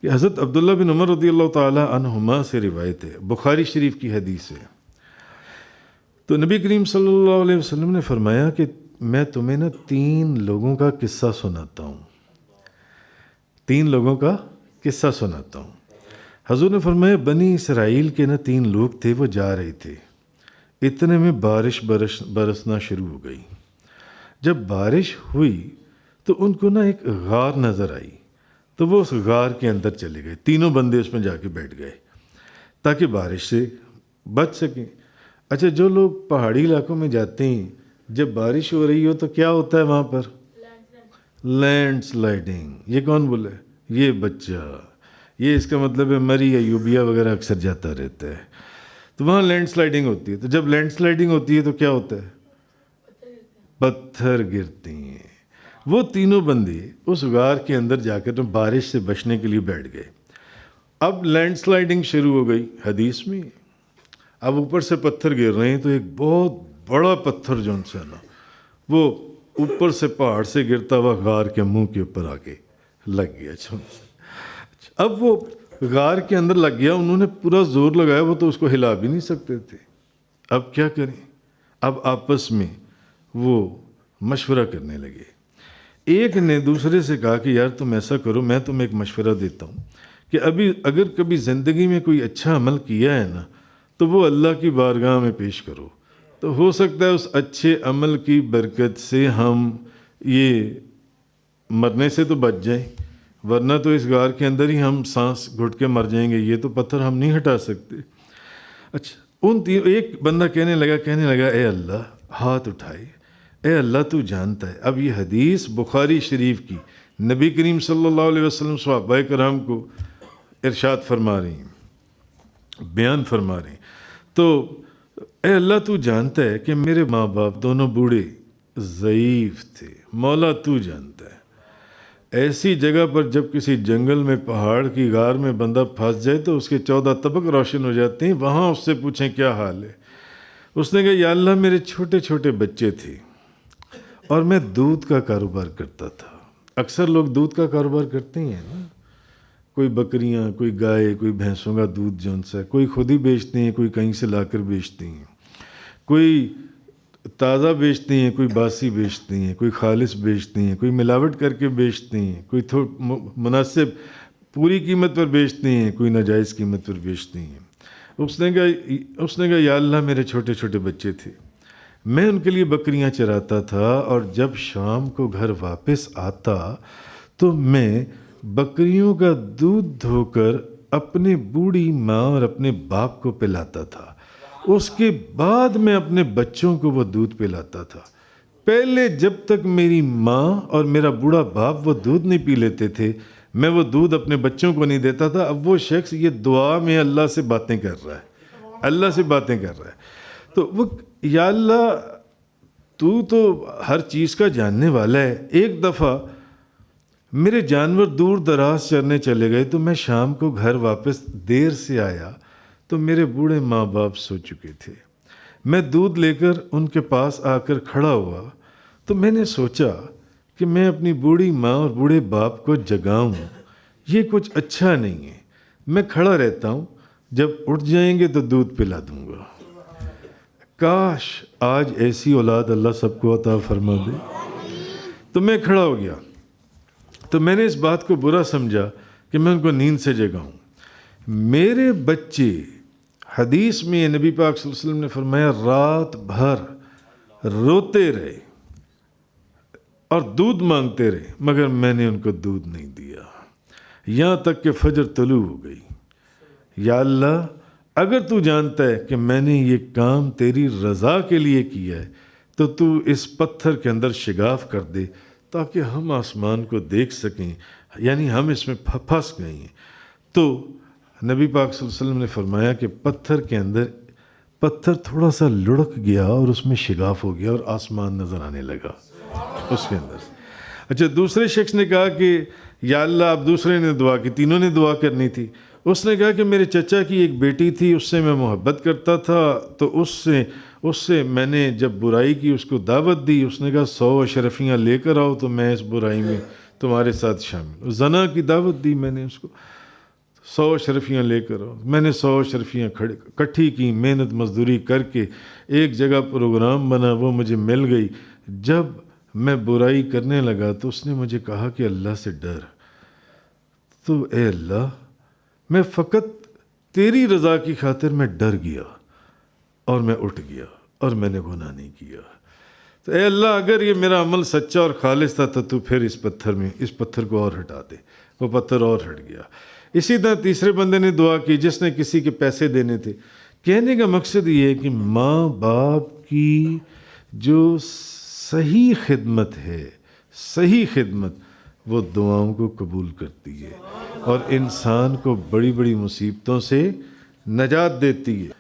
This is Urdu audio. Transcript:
کہ حضرت عبداللہ بن عمر رضی اللہ تعالی عنہما سے روایت ہے، بخاری شریف کی حدیث ہے، تو نبی کریم صلی اللہ علیہ وسلم نے فرمایا کہ میں تمہیں نا 3 لوگوں کا قصہ سناتا ہوں، 3 لوگوں کا قصہ سناتا ہوں۔ حضور نے فرمایا بنی اسرائیل کے نا 3 لوگ تھے، وہ جا رہے تھے، اتنے میں بارش برسنا شروع ہو گئی۔ جب بارش ہوئی تو ان کو نا ایک غار نظر آئی، تو وہ اس غار کے اندر چلے گئے، تینوں بندے اس میں جا کے بیٹھ گئے تاکہ بارش سے بچ سکیں۔ اچھا، جو لوگ پہاڑی علاقوں میں جاتے ہیں جب بارش ہو رہی ہو تو کیا ہوتا ہے وہاں پر؟ Land sliding. یہ کون بولا ہے؟ یہ بچہ، یہ اس کا مطلب ہے مری ایوبیہ وغیرہ اکثر جاتا رہتا ہے، تو وہاں لینڈ سلائڈنگ ہوتی ہے۔ تو جب لینڈ سلائڈنگ ہوتی ہے تو کیا ہوتا ہے؟ پتھر گرتے ہیں۔ وہ تینوں بندے اس غار کے اندر جا کر بارش سے بچنے کے لیے بیٹھ گئے۔ اب لینڈ سلائڈنگ شروع ہو گئی حدیث میں، اب اوپر سے پتھر گر رہے ہیں، تو ایک بہت بڑا پتھر جو ان سے نا وہ اوپر سے پہاڑ سے گرتا ہوا غار کے منہ کے اوپر آ کے لگ گیا۔ اب وہ غار کے اندر لگ گیا، انہوں نے پورا زور لگایا، وہ تو اس کو ہلا بھی نہیں سکتے تھے۔ اب کیا کریں؟ اب آپس میں وہ مشورہ کرنے لگے۔ ایک نے دوسرے سے کہا کہ یار تم ایسا کرو، میں تمہیں ایک مشورہ دیتا ہوں کہ ابھی اگر کبھی زندگی میں کوئی اچھا عمل کیا ہے نا تو وہ اللہ کی بارگاہ میں پیش کرو، تو ہو سکتا ہے اس اچھے عمل کی برکت سے ہم یہ مرنے سے تو بچ جائیں، ورنہ تو اس غار کے اندر ہی ہم سانس گھٹ کے مر جائیں گے، یہ تو پتھر ہم نہیں ہٹا سکتے۔ اچھا، ایک بندہ کہنے لگا اے اللہ، ہاتھ اٹھائے، اے اللہ تو جانتا ہے۔ اب یہ حدیث بخاری شریف کی، نبی کریم صلی اللہ علیہ وسلم صحابہ کرام کو ارشاد فرما رہی ہیں، بیان فرما رہے ہیں۔ تو اے اللہ تو جانتا ہے کہ میرے ماں باپ دونوں بوڑھے ضعیف تھے، مولا تو جانتا ہے۔ ایسی جگہ پر جب کسی جنگل میں پہاڑ کی غار میں بندہ پھنس جائے تو اس کے 14 طبق روشن ہو جاتے ہیں، وہاں اس سے پوچھیں کیا حال ہے۔ اس نے کہا یا اللہ میرے چھوٹے چھوٹے بچے تھے اور میں دودھ کا کاروبار کرتا تھا۔ اکثر لوگ دودھ کا کاروبار کرتے ہیں نا، کوئی بکریاں، کوئی گائے، کوئی بھینسوں کا دودھ جون سا، کوئی خود ہی بیچتے ہیں، کوئی کہیں سے لا کر بیچتے ہیں، کوئی تازہ بیچتے ہیں، کوئی باسی بیچتے ہیں، کوئی خالص بیچتے ہیں، کوئی ملاوٹ کر کے بیچتے ہیں، کوئی مناسب پوری قیمت پر بیچتے ہیں، کوئی ناجائز قیمت پر بیچتے ہیں۔ اس نے کہا یا اللہ میرے چھوٹے چھوٹے بچے تھے، میں ان کے لیے بکریاں چراتا تھا، اور جب شام کو گھر واپس آتا تو میں بکریوں کا دودھ دھو کر اپنے بوڑھی ماں اور اپنے باپ کو پلاتا تھا، اس کے بعد میں اپنے بچوں کو وہ دودھ پلاتا تھا۔ پہلے جب تک میری ماں اور میرا بوڑھا باپ وہ دودھ نہیں پی لیتے تھے، میں وہ دودھ اپنے بچوں کو نہیں دیتا تھا۔ اب وہ شخص یہ دعا میں اللہ سے باتیں کر رہا ہے، اللہ سے باتیں کر رہا ہے، تو وہ یا اللہ تو ہر چیز کا جاننے والا ہے۔ ایک دفعہ میرے جانور دور دراز چرنے چلے گئے، تو میں شام کو گھر واپس دیر سے آیا تو میرے بوڑھے ماں باپ سو چکے تھے۔ میں دودھ لے کر ان کے پاس آ کر کھڑا ہوا تو میں نے سوچا کہ میں اپنی بوڑھی ماں اور بوڑھے باپ کو جگاؤں، یہ کچھ اچھا نہیں ہے، میں کھڑا رہتا ہوں، جب اٹھ جائیں گے تو دودھ پلا دوں گا۔ کاش آج ایسی اولاد اللہ سب کو عطا فرما دے۔ تو میں کھڑا ہو گیا، تو میں نے اس بات کو برا سمجھا کہ میں ان کو نیند سے جگاؤں۔ میرے بچے، حدیث میں نبی پاک صلی اللہ علیہ وسلم نے فرمایا رات بھر روتے رہے اور دودھ مانگتے رہے، مگر میں نے ان کو دودھ نہیں دیا، یہاں تک کہ فجر طلوع ہو گئی۔ یا اللہ اگر تو جانتا ہے کہ میں نے یہ کام تیری رضا کے لیے کیا ہے تو تو اس پتھر کے اندر شگاف کر دے تاکہ ہم آسمان کو دیکھ سکیں، یعنی ہم اس میں پھنس گئے ہیں۔ تو نبی پاک صلی اللہ علیہ وسلم نے فرمایا کہ پتھر کے اندر پتھر تھوڑا سا لڑک گیا اور اس میں شگاف ہو گیا اور آسمان نظر آنے لگا اس کے اندر۔ اچھا، دوسرے شخص نے کہا کہ یا اللہ، اب دوسرے نے دعا کی، تینوں نے دعا کرنی تھی۔ اس نے کہا کہ میرے چچا کی ایک بیٹی تھی، اس سے میں محبت کرتا تھا، تو اس سے میں نے جب برائی کی اس کو دعوت دی، اس نے کہا 100 اشرفیاں لے کر آؤ تو میں اس برائی میں تمہارے ساتھ شامل ہوں۔ زنا کی دعوت دی میں نے اس کو، 100 اشرفیاں لے کر آؤ. میں نے 100 اشرفیاں کٹھی کی، محنت مزدوری کر کے ایک جگہ پروگرام بنا، وہ مجھے مل گئی. جب میں برائی کرنے لگا تو اس نے مجھے کہا کہ اللہ سے ڈر. تو اے اللہ، میں فقط تیری رضا کی خاطر میں ڈر گیا اور میں اٹھ گیا اور میں نے گناہ نہیں کیا. تو اے اللہ، اگر یہ میرا عمل سچا اور خالص تھا تو پھر اس پتھر کو اور ہٹا دے. وہ پتھر اور ہٹ گیا. اسی طرح تیسرے بندے نے دعا کی جس نے کسی کے پیسے دینے تھے. کہنے کا مقصد یہ ہے کہ ماں باپ کی جو صحیح خدمت ہے، صحیح خدمت، وہ دعاؤں کو قبول کرتی ہے اور انسان کو بڑی بڑی مصیبتوں سے نجات دیتی ہے.